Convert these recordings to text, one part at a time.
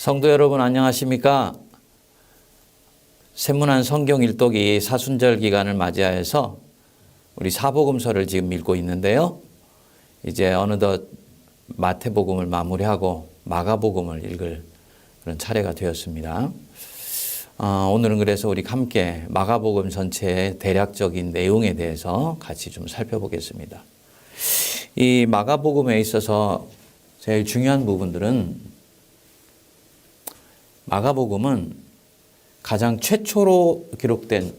성도 여러분 안녕하십니까? 세문안 성경 일독이 사순절 기간을 맞이하여서 우리 사복음서를 지금 읽고 있는데요. 이제 어느덧 마태복음을 마무리하고 마가복음을 읽을 그런 차례가 되었습니다. 오늘은 그래서 우리 함께 마가복음 전체의 대략적인 내용에 대해서 같이 좀 살펴보겠습니다. 이 마가복음에 있어서 제일 중요한 부분들은 마가복음은 가장 최초로 기록된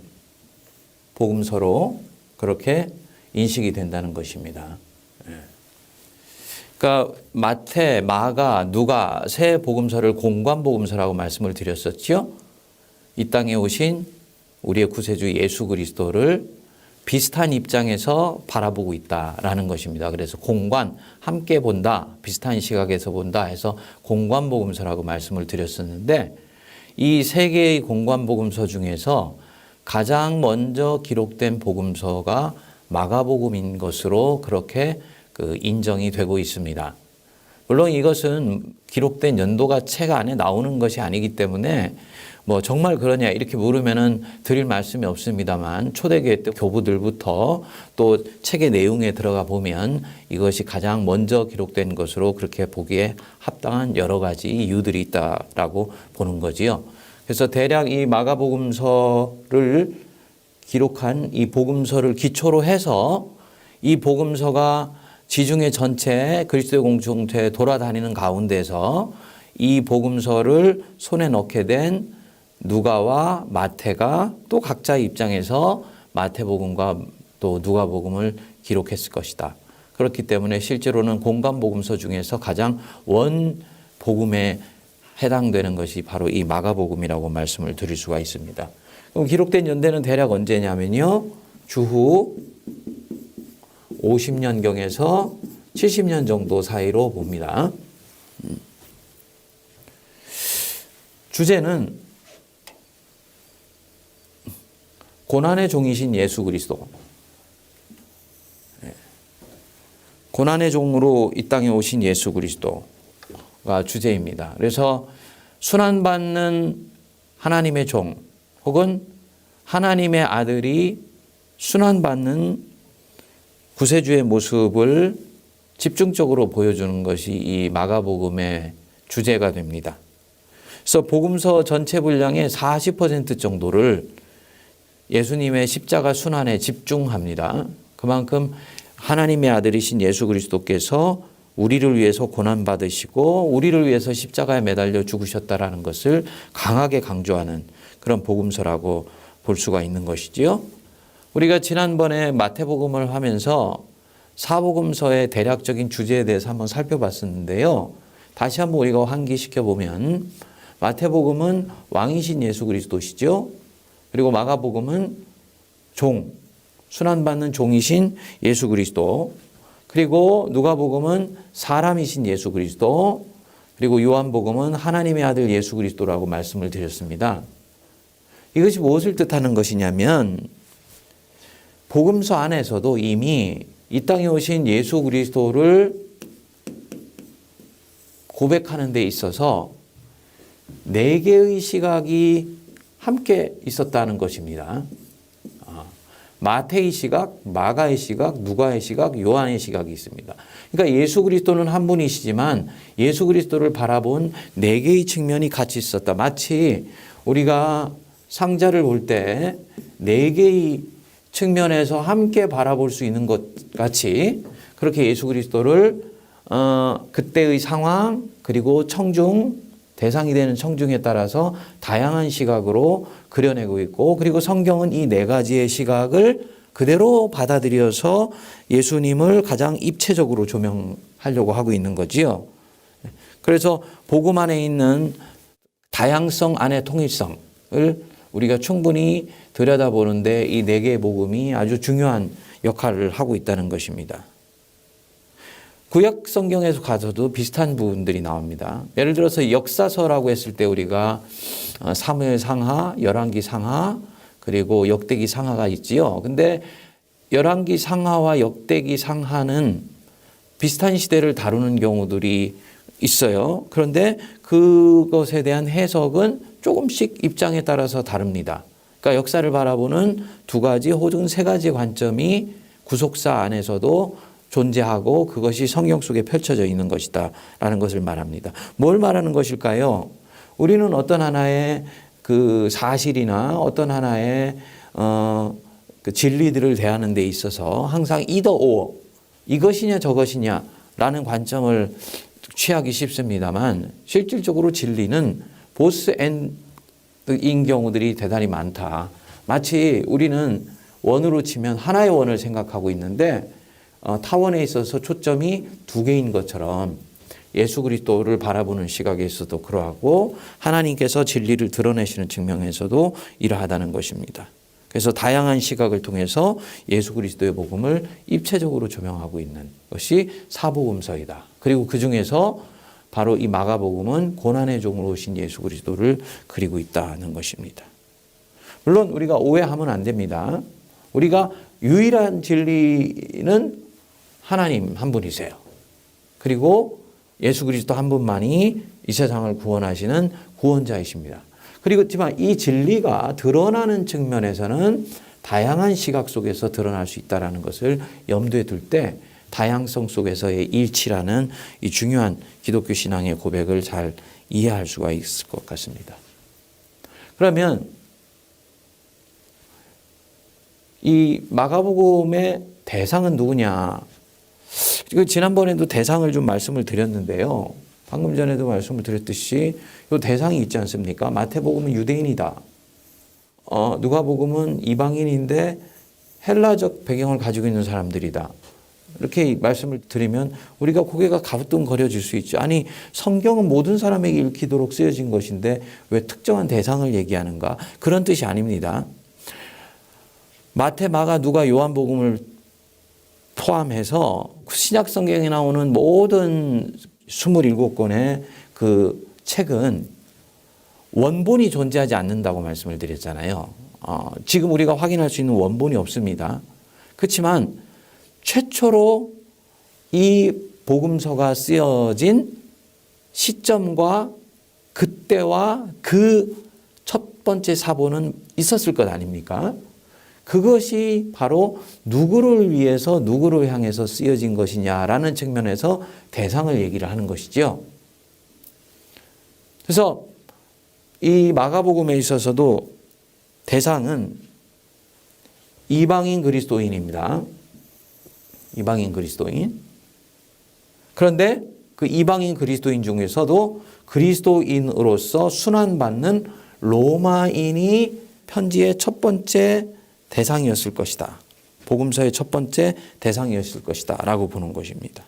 복음서로 그렇게 인식이 된다는 것입니다. 그러니까 마태, 마가, 누가 세 복음서를 공관복음서라고 말씀을 드렸었죠. 이 땅에 오신 우리의 구세주 예수 그리스도를 비슷한 입장에서 바라보고 있다라는 것입니다. 그래서 공관, 함께 본다, 비슷한 시각에서 본다 해서 공관복음서라고 말씀을 드렸었는데 이 세 개의 공관복음서 중에서 가장 먼저 기록된 복음서가 마가복음인 것으로 그렇게 인정이 되고 있습니다. 물론 이것은 기록된 연도가 책 안에 나오는 것이 아니기 때문에 뭐 정말 그러냐 이렇게 물으면은 드릴 말씀이 없습니다만 초대교회 때 교부들부터 또 책의 내용에 들어가 보면 이것이 가장 먼저 기록된 것으로 그렇게 보기에 합당한 여러 가지 이유들이 있다라고 보는 거지요. 그래서 대략 이 마가복음서를 기록한 이 복음서를 기초로 해서 이 복음서가 지중해 전체 그리스도의 공동체에 돌아다니는 가운데서 이 복음서를 손에 넣게 된 누가와 마태가 또 각자의 입장에서 마태복음과 또 누가복음을 기록했을 것이다. 그렇기 때문에 실제로는 공관복음서 중에서 가장 원복음에 해당되는 것이 바로 이 마가복음이라고 말씀을 드릴 수가 있습니다. 그럼 기록된 연대는 대략 언제냐면요. 주후 50년경에서 70년 정도 사이로 봅니다. 주제는 고난의 종이신 예수 그리스도. 고난의 종으로 이 땅에 오신 예수 그리스도가 주제입니다. 그래서 순환받는 하나님의 종 혹은 하나님의 아들이 순환받는 구세주의 모습을 집중적으로 보여주는 것이 이 마가복음의 주제가 됩니다. 그래서 복음서 전체 분량의 40% 정도를 예수님의 십자가 순환에 집중합니다. 그만큼 하나님의 아들이신 예수 그리스도께서 우리를 위해서 고난받으시고 우리를 위해서 십자가에 매달려 죽으셨다라는 것을 강하게 강조하는 그런 복음서라고 볼 수가 있는 것이지요. 우리가 지난번에 마태복음을 하면서 사복음서의 대략적인 주제에 대해서 한번 살펴봤었는데요. 다시 한번 우리가 환기시켜 보면 마태복음은 왕이신 예수 그리스도시죠. 그리고 마가복음은 종, 순환받는 종이신 예수 그리스도, 그리고 누가복음은 사람이신 예수 그리스도, 그리고 요한복음은 하나님의 아들 예수 그리스도라고 말씀을 드렸습니다. 이것이 무엇을 뜻하는 것이냐면 복음서 안에서도 이미 이 땅에 오신 예수 그리스도를 고백하는 데 있어서 네 개의 시각이 함께 있었다는 것입니다. 마태의 시각, 마가의 시각, 누가의 시각, 요한의 시각이 있습니다. 그러니까 예수 그리스도는 한 분이시지만 예수 그리스도를 바라본 네 개의 측면이 같이 있었다. 마치 우리가 상자를 볼 때 네 개의 측면에서 함께 바라볼 수 있는 것 같이 그렇게 예수 그리스도를 그때의 상황 그리고 청중 대상이 되는 청중에 따라서 다양한 시각으로 그려내고 있고 그리고 성경은 이 네 가지의 시각을 그대로 받아들여서 예수님을 가장 입체적으로 조명하려고 하고 있는 거지요. 그래서 복음 안에 있는 다양성 안의 통일성을 우리가 충분히 들여다보는데 이 네 개의 복음이 아주 중요한 역할을 하고 있다는 것입니다. 구약 성경에서 가서도 비슷한 부분들이 나옵니다. 예를 들어서 역사서라고 했을 때 우리가 사무엘 상하, 열왕기 상하, 그리고 역대기 상하가 있지요. 근데 열왕기 상하와 역대기 상하는 비슷한 시대를 다루는 경우들이 있어요. 그런데 그것에 대한 해석은 조금씩 입장에 따라서 다릅니다. 그러니까 역사를 바라보는 두 가지 혹은 세 가지 관점이 구속사 안에서도 존재하고 그것이 성경 속에 펼쳐져 있는 것이다 라는 것을 말합니다. 뭘 말하는 것일까요? 우리는 어떤 하나의 그 사실이나 어떤 하나의 그 진리들을 대하는 데 있어서 항상 either or, 이것이냐 저것이냐 라는 관점을 취하기 쉽습니다만 실질적으로 진리는 보스 앤인 경우들이 대단히 많다. 마치 우리는 원으로 치면 하나의 원을 생각하고 있는데 타원에 있어서 초점이 두 개인 것처럼 예수 그리스도를 바라보는 시각에 있어도 그러하고 하나님께서 진리를 드러내시는 측면에서도 이러하다는 것입니다. 그래서 다양한 시각을 통해서 예수 그리스도의 복음을 입체적으로 조명하고 있는 것이 사복음서이다. 그리고 그 중에서 바로 이 마가복음은 고난의 종으로 오신 예수 그리스도를 그리고 있다는 것입니다. 물론 우리가 오해하면 안 됩니다. 우리가 유일한 진리는 하나님 한 분이세요. 그리고 예수 그리스도 한 분만이 이 세상을 구원하시는 구원자이십니다. 그렇지만 이 진리가 드러나는 측면에서는 다양한 시각 속에서 드러날 수 있다는 것을 염두에 둘 때 다양성 속에서의 일치라는 이 중요한 기독교 신앙의 고백을 잘 이해할 수가 있을 것 같습니다. 그러면 이 마가복음의 대상은 누구냐? 지난번에도 대상을 좀 말씀을 드렸는데요. 방금 전에도 말씀을 드렸듯이 이 대상이 있지 않습니까? 마태복음은 유대인이다. 누가복음은 이방인인데 헬라적 배경을 가지고 있는 사람들이다. 이렇게 말씀을 드리면 우리가 고개가 가부뚱거려질 수 있죠. 아니, 성경은 모든 사람에게 읽히도록 쓰여진 것인데 왜 특정한 대상을 얘기하는가? 그런 뜻이 아닙니다. 마태, 마가, 누가, 요한복음을 포함해서 신약 성경에 나오는 모든 27권의 그 책은 원본이 존재하지 않는다고 말씀을 드렸잖아요. 지금 우리가 확인할 수 있는 원본이 없습니다. 그렇지만 최초로 이 복음서가 쓰여진 시점과 그때와 그 첫 번째 사본은 있었을 것 아닙니까? 그것이 바로 누구를 위해서 누구를 향해서 쓰여진 것이냐라는 측면에서 대상을 얘기를 하는 것이죠. 그래서 이 마가복음에 있어서도 대상은 이방인 그리스도인입니다. 이방인 그리스도인. 그런데 그 이방인 그리스도인 중에서도 그리스도인으로서 순환받는 로마인이 편지의 첫 번째 대상이었을 것이다. 복음서의 첫 번째 대상이었을 것이다. 라고 보는 것입니다.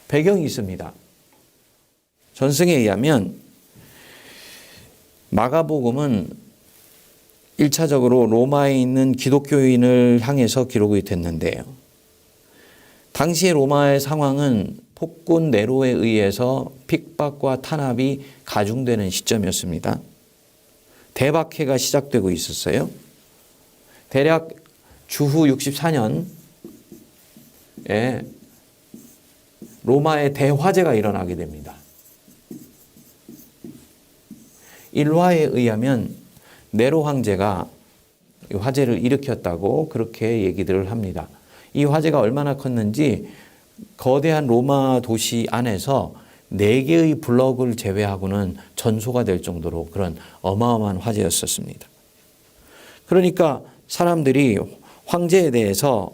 배경이 있습니다. 전승에 의하면 마가복음은 1차적으로 로마에 있는 기독교인을 향해서 기록이 됐는데요. 당시의 로마의 상황은 폭군 네로에 의해서 핍박과 탄압이 가중되는 시점이었습니다. 대박해가 시작되고 있었어요. 대략 주후 64년에 로마의 대화재가 일어나게 됩니다. 일화에 의하면 네로 황제가 화재를 일으켰다고 그렇게 얘기들을 합니다. 이 화재가 얼마나 컸는지 거대한 로마 도시 안에서 4개의 블럭을 제외하고는 전소가 될 정도로 그런 어마어마한 화재였었습니다. 그러니까 사람들이 황제에 대해서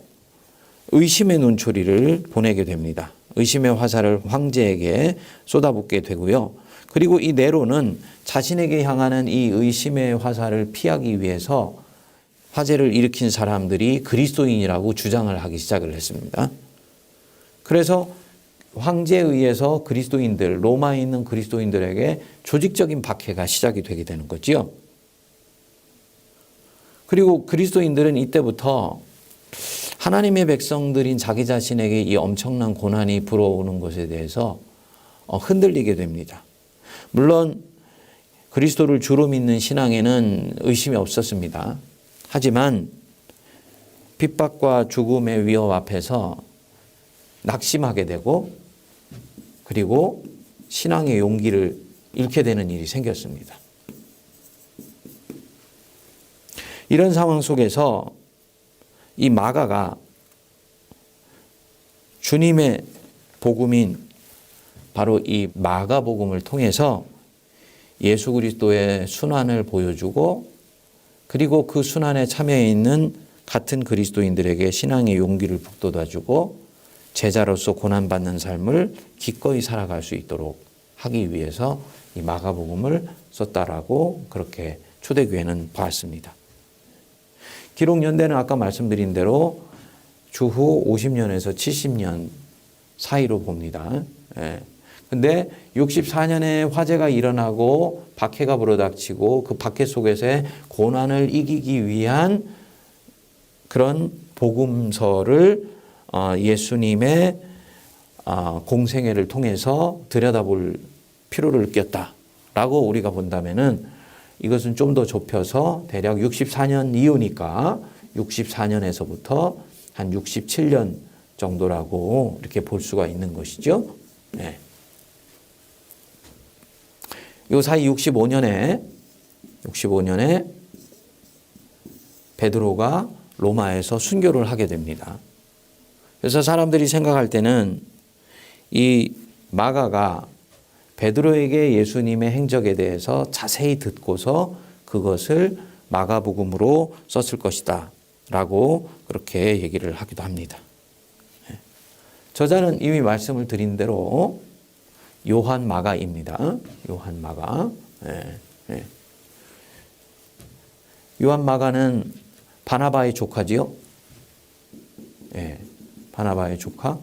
의심의 눈초리를 보내게 됩니다. 의심의 화살을 황제에게 쏟아붓게 되고요. 그리고 이 네로는 자신에게 향하는 이 의심의 화살을 피하기 위해서 화재를 일으킨 사람들이 그리스도인이라고 주장을 하기 시작을 했습니다. 그래서 황제에 의해서 그리스도인들, 로마에 있는 그리스도인들에게 조직적인 박해가 시작이 되게 되는 거지요. 그리고 그리스도인들은 이때부터 하나님의 백성들인 자기 자신에게 이 엄청난 고난이 불어오는 것에 대해서 흔들리게 됩니다. 물론 그리스도를 주로 믿는 신앙에는 의심이 없었습니다. 하지만 핍박과 죽음의 위협 앞에서 낙심하게 되고 그리고 신앙의 용기를 잃게 되는 일이 생겼습니다. 이런 상황 속에서 이 마가가 주님의 복음인 바로 이 마가복음을 통해서 예수 그리스도의 순환을 보여주고 그리고 그 순환에 참여해 있는 같은 그리스도인들에게 신앙의 용기를 북돋아주고 제자로서 고난받는 삶을 기꺼이 살아갈 수 있도록 하기 위해서 이 마가복음을 썼다라고 그렇게 초대교회는 봤습니다. 기록 연대는 아까 말씀드린 대로 주후 50년에서 70년 사이로 봅니다. 근데 64년에 화재가 일어나고 박해가 불어닥치고 그 박해 속에서의 고난을 이기기 위한 그런 복음서를 예수님의 공생애를 통해서 들여다볼 필요를 꼈다라고 우리가 본다면은 이것은 좀 더 좁혀서 대략 64년 이후니까 64년에서부터 한 67년 정도라고 이렇게 볼 수가 있는 것이죠. 네. 요 사이 65년에 베드로가 로마에서 순교를 하게 됩니다. 그래서 사람들이 생각할 때는 이 마가가 베드로에게 예수님의 행적에 대해서 자세히 듣고서 그것을 마가복음으로 썼을 것이다 라고 그렇게 얘기를 하기도 합니다. 저자는 이미 말씀을 드린 대로 요한 마가입니다. 요한 마가. 요한 마가는 바나바의 조카지요. 바나바의 조카.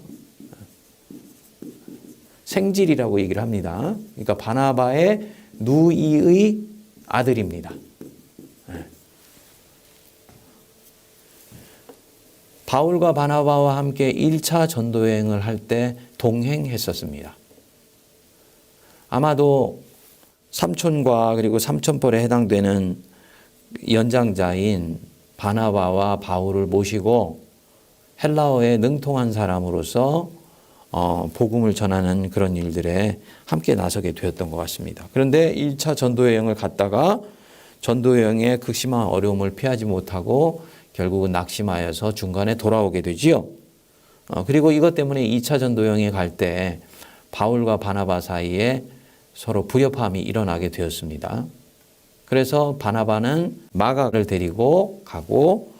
생질이라고 얘기를 합니다. 그러니까 바나바의 누이의 아들입니다. 바울과 바나바와 함께 1차 전도여행을 할 때 동행했었습니다. 아마도 삼촌과 그리고 삼촌뻘에 해당되는 연장자인 바나바와 바울을 모시고 헬라어에 능통한 사람으로서 복음을 전하는 그런 일들에 함께 나서게 되었던 것 같습니다. 그런데 1차 전도여행을 갔다가 전도여행의 극심한 어려움을 피하지 못하고 결국은 낙심하여서 중간에 돌아오게 되지요. 그리고 이것 때문에 2차 전도여행에 갈 때 바울과 바나바 사이에 서로 부협함이 일어나게 되었습니다. 그래서 바나바는 마가를 데리고 가고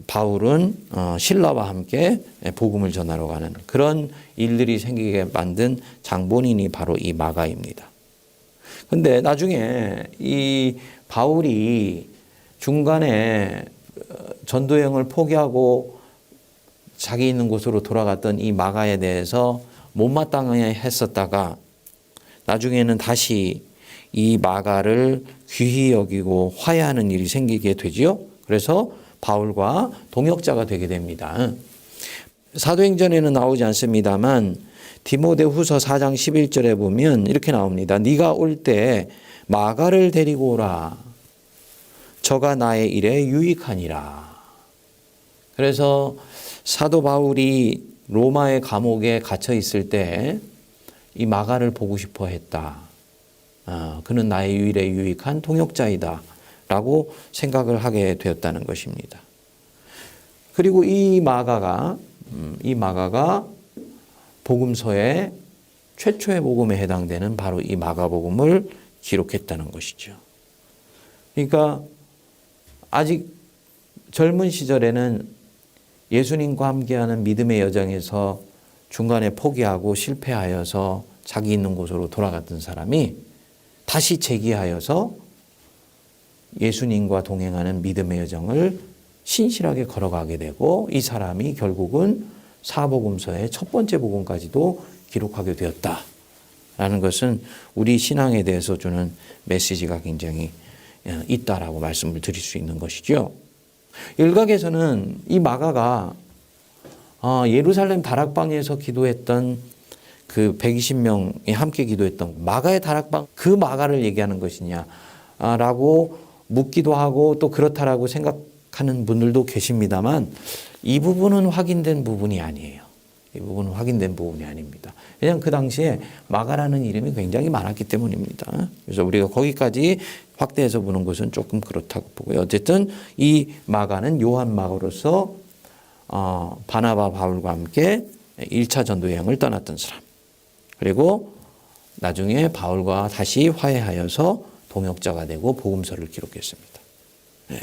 바울은 실라와 함께 복음을 전하러 가는 그런 일들이 생기게 만든 장본인이 바로 이 마가입니다. 근데 나중에 이 바울이 중간에 전도여행을 포기하고 자기 있는 곳으로 돌아갔던 이 마가에 대해서 못마땅해 했었다가 나중에는 다시 이 마가를 귀히 여기고 화해하는 일이 생기게 되지요. 그래서 바울과 동역자가 되게 됩니다. 사도행전에는 나오지 않습니다만 디모데후서 4장 11절에 보면 이렇게 나옵니다. 네가 올 때 마가를 데리고 오라. 저가 나의 일에 유익하니라. 그래서 사도 바울이 로마의 감옥에 갇혀 있을 때 이 마가를 보고 싶어 했다. 그는 나의 일에 유익한 동역자이다. 라고 생각을 하게 되었다는 것입니다. 그리고 이 마가가 복음서의 최초의 복음에 해당되는 바로 이 마가복음을 기록했다는 것이죠. 그러니까 아직 젊은 시절에는 예수님과 함께하는 믿음의 여정에서 중간에 포기하고 실패하여서 자기 있는 곳으로 돌아갔던 사람이 다시 재기하여서 예수님과 동행하는 믿음의 여정을 신실하게 걸어가게 되고 이 사람이 결국은 사복음서의 첫 번째 복음까지도 기록하게 되었다라는 것은 우리 신앙에 대해서 주는 메시지가 굉장히 있다라고 말씀을 드릴 수 있는 것이죠. 일각에서는 이 마가가 예루살렘 다락방에서 기도했던 그 120명이 함께 기도했던 마가의 다락방 그 마가를 얘기하는 것이냐라고 묻기도 하고 또 그렇다라고 생각하는 분들도 계십니다만 이 부분은 확인된 부분이 아니에요. 이 부분은 확인된 부분이 아닙니다. 왜냐하면 그 당시에 마가라는 이름이 굉장히 많았기 때문입니다. 그래서 우리가 거기까지 확대해서 보는 것은 조금 그렇다고 보고요. 어쨌든 이 마가는 요한 마가로서 바나바 바울과 함께 1차 전도 여행을 떠났던 사람. 그리고 나중에 바울과 다시 화해하여서 동역자가 되고 복음서를 기록했습니다. 네.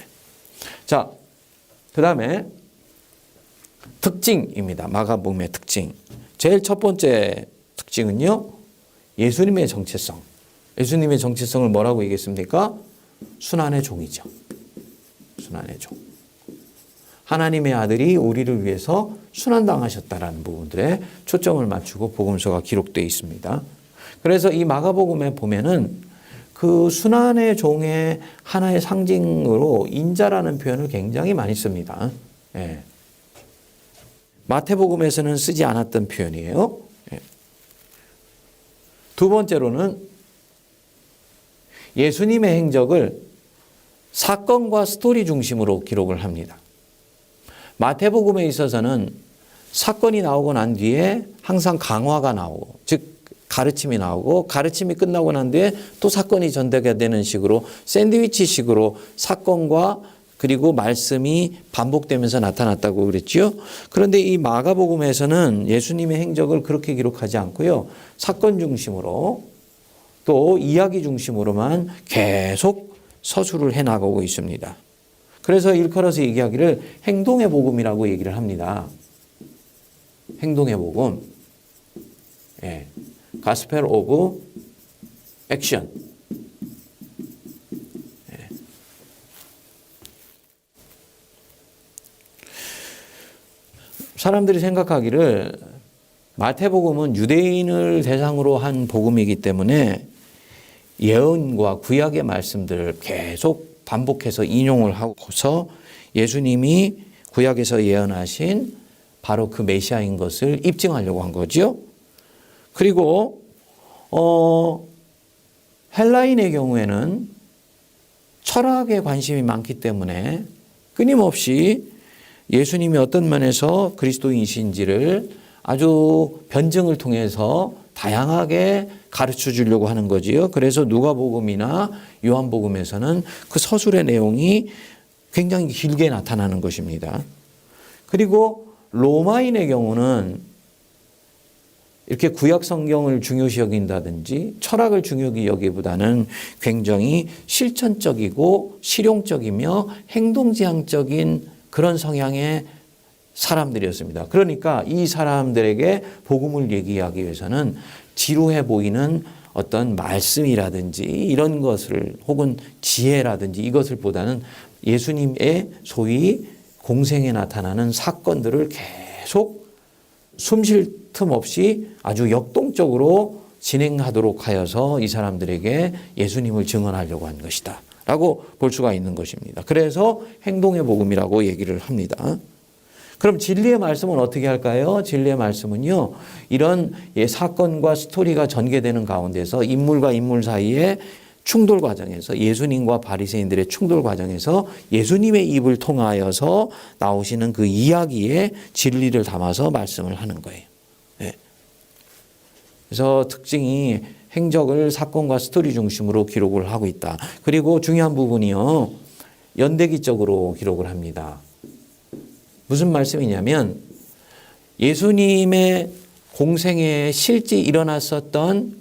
자, 그 다음에 특징입니다. 마가복음의 특징. 제일 첫 번째 특징은요, 예수님의 정체성. 예수님의 정체성을 뭐라고 얘기했습니까? 순환의 종이죠. 순환의 종. 하나님의 아들이 우리를 위해서 순환당하셨다라는 부분들에 초점을 맞추고 복음서가 기록되어 있습니다. 그래서 이 마가복음에 보면은 그 순환의 종의 하나의 상징으로 인자라는 표현을 굉장히 많이 씁니다. 예. 마태복음에서는 쓰지 않았던 표현이에요. 예. 두 번째로는 예수님의 행적을 사건과 스토리 중심으로 기록을 합니다. 마태복음에 있어서는 사건이 나오고 난 뒤에 항상 강화가 나오고, 즉 가르침이 나오고, 가르침이 끝나고 난 뒤에 또 사건이 전개가 되는 식으로 샌드위치식으로 사건과 그리고 말씀이 반복되면서 나타났다고 그랬죠. 그런데 이 마가복음에서는 예수님의 행적을 그렇게 기록하지 않고요, 사건 중심으로 또 이야기 중심으로만 계속 서술을 해나가고 있습니다. 그래서 일컬어서 얘기하기를 행동의 복음이라고 얘기를 합니다. 행동의 복음. 예. 가스펠 오브 액션. 예. 사람들이 생각하기를 마태복음은 유대인을 대상으로 한 복음이기 때문에 예언과 구약의 말씀들을 계속 반복해서 인용을 하고서 예수님이 구약에서 예언하신 바로 그 메시아인 것을 입증하려고 한 거죠. 그리고 헬라인의 경우에는 철학에 관심이 많기 때문에 끊임없이 예수님이 어떤 면에서 그리스도인이신지를 아주 변증을 통해서 다양하게 가르쳐 주려고 하는 거지요. 그래서 누가복음이나 요한복음에서는 그 서술의 내용이 굉장히 길게 나타나는 것입니다. 그리고 로마인의 경우는 이렇게 구약 성경을 중요시 여긴다든지 철학을 중요시 여기보다는 굉장히 실천적이고 실용적이며 행동지향적인 그런 성향의 사람들이었습니다. 그러니까 이 사람들에게 복음을 얘기하기 위해서는 지루해 보이는 어떤 말씀이라든지 이런 것을 혹은 지혜라든지 이것을 보다는 예수님의 소위 공생에 나타나는 사건들을 계속 숨 쉴 틈 없이 아주 역동적으로 진행하도록 하여서 이 사람들에게 예수님을 증언하려고 한 것이다 라고 볼 수가 있는 것입니다. 그래서 행동의 복음이라고 얘기를 합니다. 그럼 진리의 말씀은 어떻게 할까요? 진리의 말씀은요, 이런 사건과 스토리가 전개되는 가운데서 인물과 인물 사이에 충돌 과정에서 예수님과 바리새인들의 충돌 과정에서 예수님의 입을 통하여서 나오시는 그 이야기에 진리를 담아서 말씀을 하는 거예요. 네. 그래서 특징이 행적을 사건과 스토리 중심으로 기록을 하고 있다. 그리고 중요한 부분이요, 연대기적으로 기록을 합니다. 무슨 말씀이냐면 예수님의 공생에 실제 일어났었던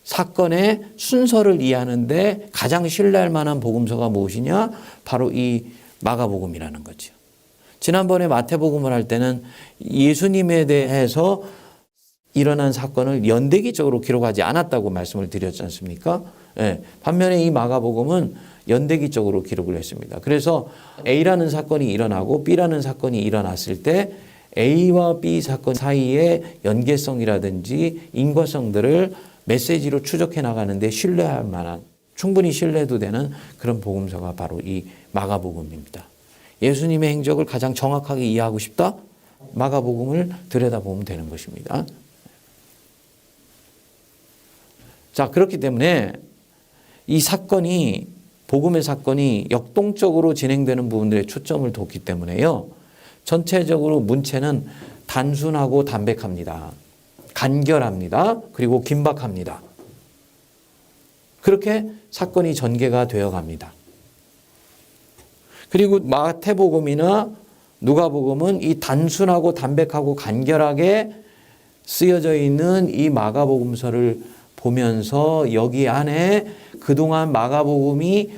사건의 순서를 이해하는데 가장 신뢰할 만한 복음서가 무엇이냐? 바로 이 마가복음이라는 거죠. 지난번에 마태복음을 할 때는 예수님에 대해서 일어난 사건을 연대기적으로 기록하지 않았다고 말씀을 드렸지 않습니까? 예. 반면에 이 마가복음은 연대기적으로 기록을 했습니다. 그래서 A라는 사건이 일어나고 B라는 사건이 일어났을 때 A와 B 사건 사이의 연계성이라든지 인과성들을 메시지로 추적해 나가는데 신뢰할 만한, 충분히 신뢰도 되는 그런 복음서가 바로 이 마가복음입니다. 예수님의 행적을 가장 정확하게 이해하고 싶다? 마가복음을 들여다보면 되는 것입니다. 자, 그렇기 때문에 이 사건이, 복음의 사건이 역동적으로 진행되는 부분들에 초점을 뒀기 때문에요, 전체적으로 문체는 단순하고 담백합니다. 간결합니다. 그리고 긴박합니다. 그렇게 사건이 전개가 되어 갑니다. 그리고 마태복음이나 누가복음은 이 단순하고 담백하고 간결하게 쓰여져 있는 이 마가복음서를 보면서 여기 안에 그동안 마가복음이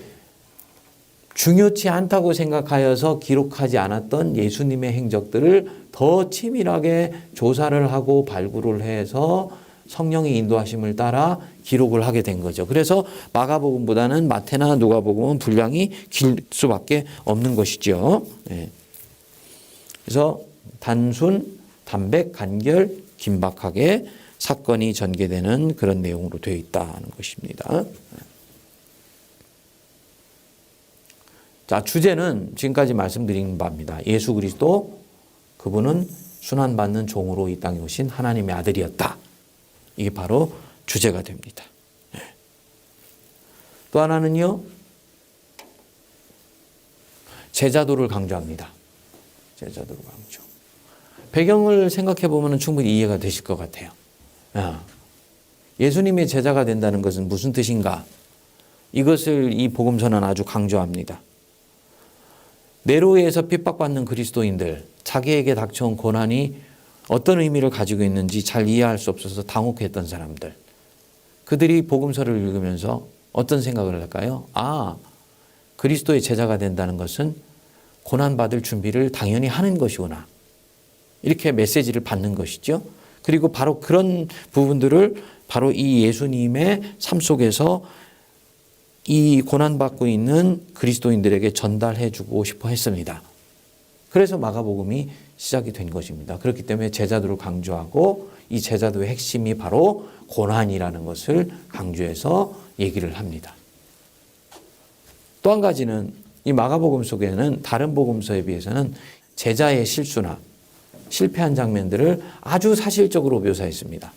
중요치 않다고 생각하여서 기록하지 않았던 예수님의 행적들을 더 치밀하게 조사를 하고 발굴을 해서 성령의 인도하심을 따라 기록을 하게 된 거죠. 그래서 마가복음보다는 마태나 누가복음은 분량이 길 수밖에 없는 것이죠. 네. 그래서 단순, 담백, 간결, 긴박하게 사건이 전개되는 그런 내용으로 되어 있다는 것입니다. 자, 주제는 지금까지 말씀드린 바입니다. 예수 그리스도, 그분은 순환받는 종으로 이 땅에 오신 하나님의 아들이었다. 이게 바로 주제가 됩니다. 또 하나는요, 제자도를 강조합니다. 제자도를 강조. 배경을 생각해 보면 충분히 이해가 되실 것 같아요. 예수님의 제자가 된다는 것은 무슨 뜻인가? 이것을 이 복음서는 아주 강조합니다. 네로에서 핍박받는 그리스도인들, 자기에게 닥쳐온 고난이 어떤 의미를 가지고 있는지 잘 이해할 수 없어서 당혹했던 사람들. 그들이 복음서를 읽으면서 어떤 생각을 할까요? 아, 그리스도의 제자가 된다는 것은 고난받을 준비를 당연히 하는 것이구나. 이렇게 메시지를 받는 것이죠. 그리고 바로 그런 부분들을 바로 이 예수님의 삶 속에서 이 고난받고 있는 그리스도인들에게 전달해 주고 싶어 했습니다. 그래서 마가복음이 시작이 된 것입니다. 그렇기 때문에 제자도를 강조하고 이 제자도의 핵심이 바로 고난이라는 것을 강조해서 얘기를 합니다. 또 한 가지는 이 마가복음 속에는 다른 복음서에 비해서는 제자의 실수나 실패한 장면들을 아주 사실적으로 묘사했습니다.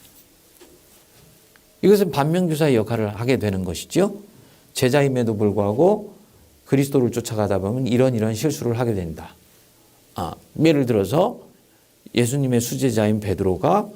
이것은 반면교사의 역할을 하게 되는 것이죠. 제자임에도 불구하고 그리스도를 쫓아가다 보면 이런 실수를 하게 된다. 예를 들어서 예수님의 수제자인 베드로가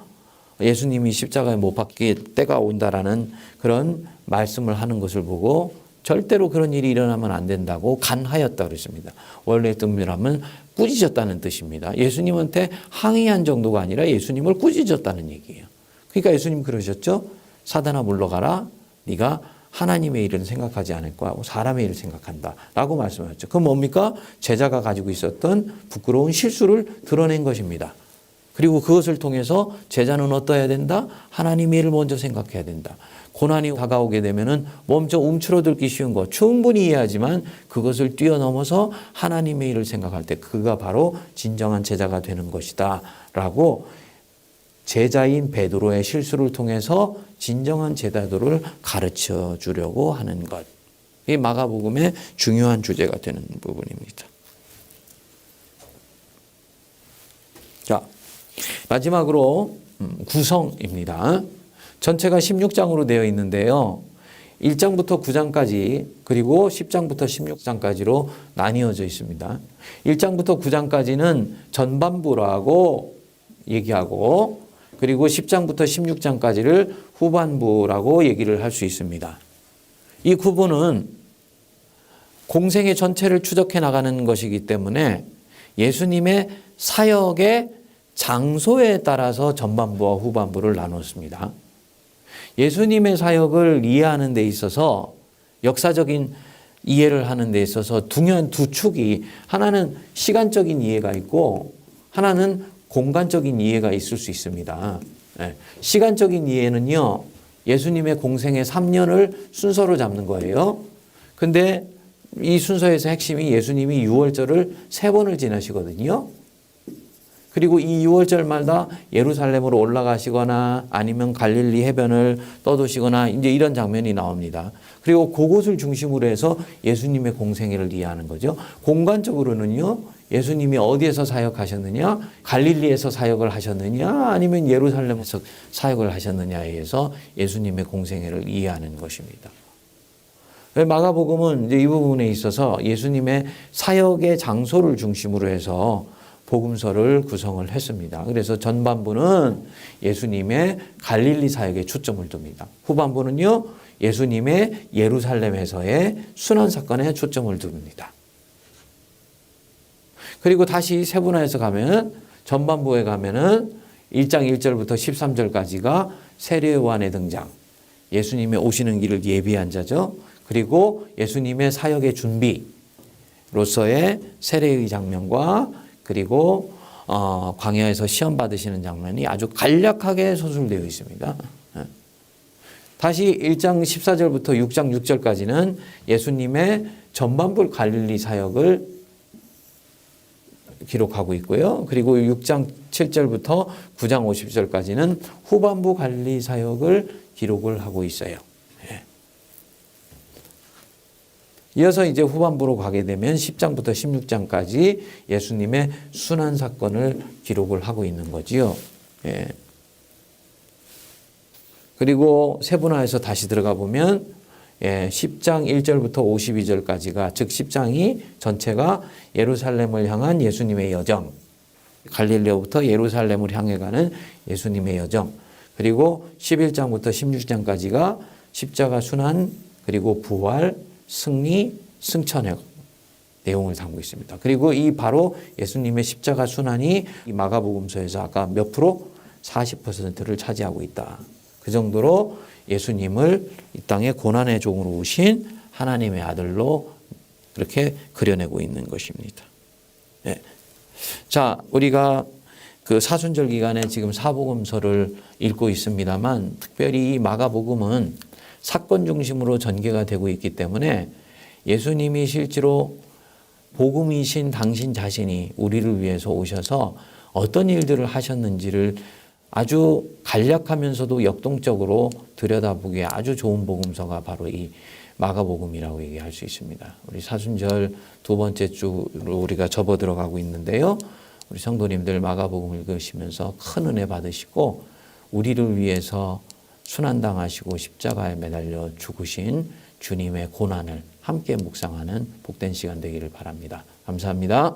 예수님이 십자가에 못 박힐 때가 온다라는 그런 말씀을 하는 것을 보고 절대로 그런 일이 일어나면 안 된다고 간하였다 그랬습니다. 원래 뜻이라면 꾸짖었다는 뜻입니다. 예수님한테 항의한 정도가 아니라 예수님을 꾸짖었다는 얘기예요. 그러니까 예수님 그러셨죠. 사단아 물러가라. 네가 하나님의 일은 생각하지 않을 거야. 사람의 일을 생각한다. 라고 말씀하셨죠. 그건 뭡니까? 제자가 가지고 있었던 부끄러운 실수를 드러낸 것입니다. 그리고 그것을 통해서 제자는 어떠해야 된다? 하나님의 일을 먼저 생각해야 된다. 고난이 다가오게 되면은 먼저 움츠러들기 쉬운 것 충분히 이해하지만 그것을 뛰어넘어서 하나님의 일을 생각할 때 그가 바로 진정한 제자가 되는 것이다. 라고 제자인 베드로의 실수를 통해서 진정한 제자도를 가르쳐 주려고 하는 것. 이 마가복음의 중요한 주제가 되는 부분입니다. 자, 마지막으로 구성입니다. 전체가 16장으로 되어 있는데요. 1장부터 9장까지 그리고 10장부터 16장까지로 나뉘어져 있습니다. 1장부터 9장까지는 전반부라고 얘기하고 그리고 10장부터 16장까지를 후반부라고 얘기를 할 수 있습니다. 이 구분은 공생의 전체를 추적해 나가는 것이기 때문에 예수님의 사역의 장소에 따라서 전반부와 후반부를 나눴습니다. 예수님의 사역을 이해하는 데 있어서 역사적인 이해를 하는 데 있어서 중요한 두 축이 하나는 시간적인 이해가 있고 하나는 공간적인 이해가 있을 수 있습니다. 시간적인 이해는요. 예수님의 공생의 3년을 순서로 잡는 거예요. 근데 이 순서에서 핵심이 예수님이 유월절을 3번을 지나시거든요. 그리고 이 6월절마다 예루살렘으로 올라가시거나 아니면 갈릴리 해변을 떠도시거나 이제 이런 장면이 나옵니다. 그리고 그곳을 중심으로 해서 예수님의 공생애를 이해하는 거죠. 공간적으로는요. 예수님이 어디에서 사역하셨느냐? 갈릴리에서 사역을 하셨느냐? 아니면 예루살렘에서 사역을 하셨느냐에 의해서 예수님의 공생애를 이해하는 것입니다. 마가복음은 이제 이 부분에 있어서 예수님의 사역의 장소를 중심으로 해서 복음서를 구성을 했습니다. 그래서 전반부는 예수님의 갈릴리 사역에 초점을 둡니다. 후반부는요, 예수님의 예루살렘에서의 순환 사건에 초점을 둡니다. 그리고 다시 세분화해서 가면 전반부에 가면은 1장 1절부터 13절까지가 세례 요한의 등장, 예수님의 오시는 길을 예비한 자죠. 그리고 예수님의 사역의 준비로서의 세례의 장면과 그리고 광야에서 시험 받으시는 장면이 아주 간략하게 서술되어 있습니다. 다시 1장 14절부터 6장 6절까지는 예수님의 전반부 갈릴리 사역을 기록하고 있고요. 그리고 6장 7절부터 9장 50절까지는 후반부 갈릴리 사역을 기록을 하고 있어요. 이어서 이제 후반부로 가게 되면 10장부터 16장까지 예수님의 순환 사건을 기록을 하고 있는 거지요. 그리고 세분화해서 다시 들어가 보면 10장 1절부터 52절까지가, 즉 10장이 전체가 예루살렘을 향한 예수님의 여정, 갈릴리로부터 예루살렘을 향해 가는 예수님의 여정, 그리고 11장부터 16장까지가 십자가 순환, 그리고 부활, 승리, 승천의 내용을 담고 있습니다. 그리고 이 바로 예수님의 십자가 순환이 이 마가복음서에서 아까 몇 프로? 40%를 차지하고 있다. 그 정도로 예수님을 이 땅에 고난의 종으로 오신 하나님의 아들로 그렇게 그려내고 있는 것입니다. 네. 자, 우리가 그 사순절 기간에 지금 사복음서를 읽고 있습니다만, 특별히 이 마가복음은 사건 중심으로 전개가 되고 있기 때문에 예수님이 실제로 복음이신 당신 자신이 우리를 위해서 오셔서 어떤 일들을 하셨는지를 아주 간략하면서도 역동적으로 들여다보기에 아주 좋은 복음서가 바로 이 마가복음이라고 얘기할 수 있습니다. 우리 사순절 두 번째 주로 우리가 접어 들어가고 있는데요. 우리 성도님들 마가복음 읽으시면서 큰 은혜 받으시고 우리를 위해서 순환당하시고 십자가에 매달려 죽으신 주님의 고난을 함께 묵상하는 복된 시간 되기를 바랍니다. 감사합니다.